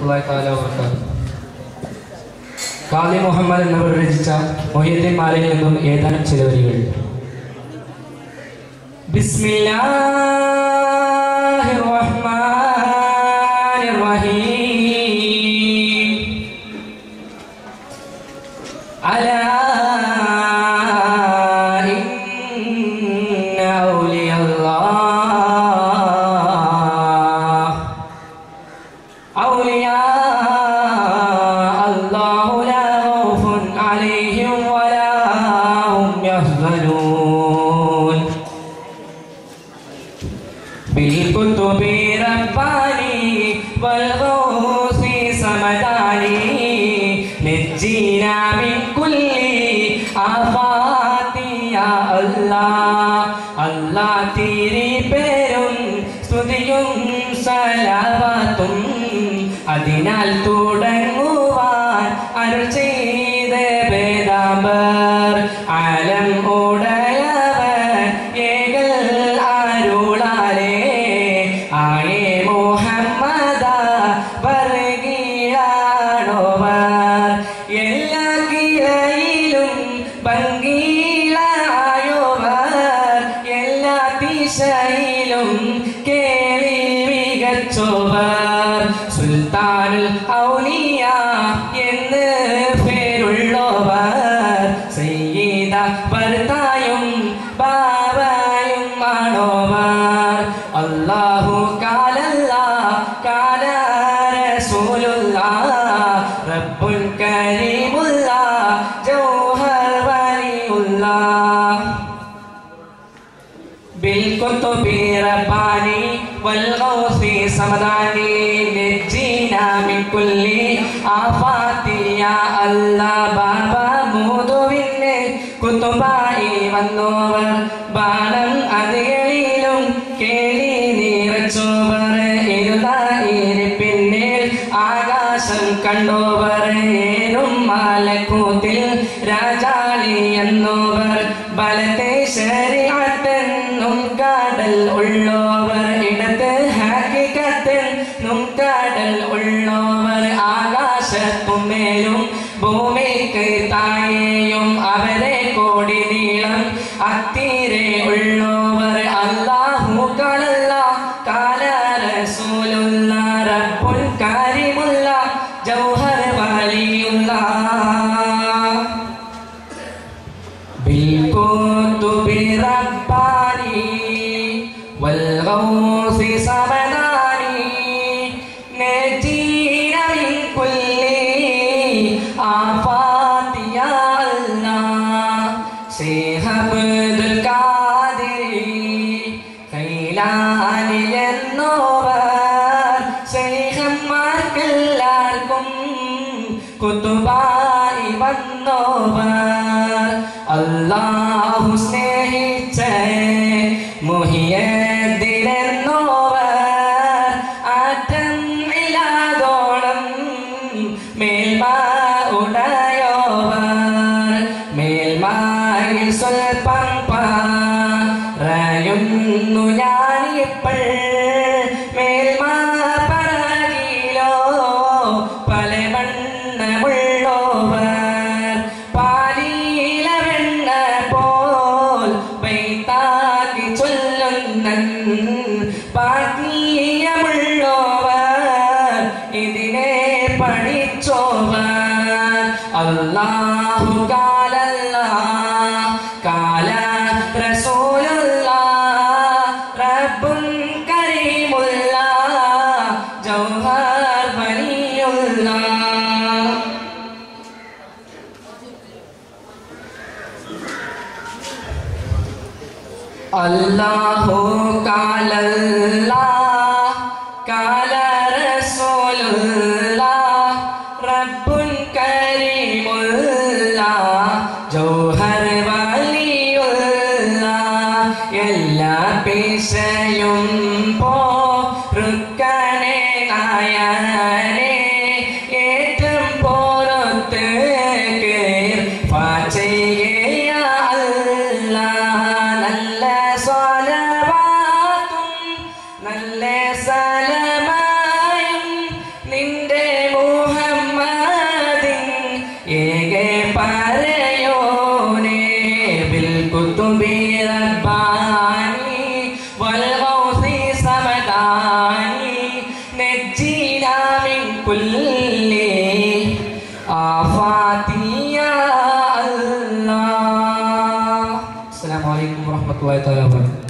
വറഹ്മത്തുള്ളാഹി തആല വബറകാതുഹു. ഖാദി മുഹമ്മദ് എന്നിവർ രചിച്ച മൊഹീദ്ദീൻ മാലയിൽ നിന്നും ഏതാനും ചില വരികൾ. ബിസ്മില്ലാഹിർ റഹ്മാനിർ റഹീം. അലാ ഇന്ന ഔലിയല്ലാഹ് ഔലിയാ അല്ലാഹു ലാ ഖൗഫുൻ അലൈഹിം വലാ ഹും യഹ്സനൂൻ. بالكتب رباني والغوث سمداني نجينا من كل آفات يا الله. الله तेरी പേരും സ്തുതിയും സലാവത്തും അതിനാൽ തുടങ്ങുവാൻ അരുൾ ചെയ്ത വേദാംബർ ആലം ഉടയവൻ ഏകൽ അരുളാലേ ആയേ മുഹമ്മദ വർഗീയാണോവർ എല്ലാ കിളയിലും ഭംഗിയിലായോവർ എല്ലാ ദിശയിലും കേളി മികച്ചോവർ സുൽത്താനുൽ ഔലിയ എന്ന് പേരുള്ളവർ സയ്യിദ ഭർത്തായും ബാബയും ആണോവർ. അല്ലാഹു കാലല്ലാഹ് കാല റസൂലുള്ളാഹ് റബ്ബുൽ കരീമുല്ലാഹ് ജൗഹർ വലിയുല്ലാഹ്. بالكتب رباني والغوث سمداني نجينا من كل آفات يا الله. ബാബാ മൂതുവിന് കുത്തുബായി വന്നോവർ ബാണം അതികളിലും കേളി നിറച്ചോവർ ഇരുതായിരിപ്പിന്നിൽ ആകാശം കണ്ടോവർ ഏനും മലക്കൂത്തിൽ രാജാളി എന്നോവർ ബലത്തെ ശരീഅത്തെന്നും കടൽ ഉള്ളോവർ ഇടത്ത് ഹഖീഖത്തെന്നും കടൽ ഉള്ളോവർ ആകാശത്തും മേലും ഭൂമിക്ക് താഴെയും അവരെ കോടി നീളം അത്തിരെ ഉള്ളോവർ. അല്ലാഹു കാലല്ലാഹ് കാല റസൂലുള്ളാഹ് റബ്ബുൽ കരീമുല്ലാഹ് ജൗഹർ വലിയുല്ലാഹ്. بالكتب رباني والغوث سمداني نجينا من كل آفات يا الله. شيخ അബ്ദുൽ ഖാദിർ കൈലാനി എന്നോവർ ശൈഖന്മാർക്കെല്ലാവർക്കും കുതുബായി വന്നോവർ. അല്ലാഹു സ്നേഹിച്ച മുഹിയദ്ദീൻ എന്നോവർ ആറ്റം ഇല്ലാതോളം മേൽമ ഉടയോവർ. മേൽമയിൽ സ്വൽപ്പം പറയുന്നു ഞാനിപ്പോൾ മേൽമ പറകിലോ പല വണ്ണമുള്ളോവർ. പാലില വെണ്ണ പോൽ ബൈത്താക്കി ചൊല്ലുന്ന പാത്മീയമുള്ളോവർ ഇതിനെ പഠിച്ചോവർ. അല്ലാഹു കാലല്ലാഹ് കാല റസൂലുള്ളാഹ് റബ്ബുൽ കരീമുല്ലാഹ് ജൗഹർ വലിയുല്ലാഹ്. അല്ലാഹു കാലല്ലാഹ് കാല റസൂലുള്ളാഹ് റബ്ബുൽ കരീമുല്ലാഹ് ജൗഹർ വലിയുല്ലാഹ്. എല്ലാ പേശയും പോറുക്കനെ നായനെ ഏറ്റം പോരത്ത് ഫാചയ അല്ലാഹ്. നല്ല സ്വലവാത്തും നല്ല സലമായും നിന്റെ കുല്ലി ആഫാതി യാ അല്ലാഹ്. അസ്സലാമു അലൈക്കും വറഹ്മത്തുള്ളാഹി തആല വബറകാതുഹു.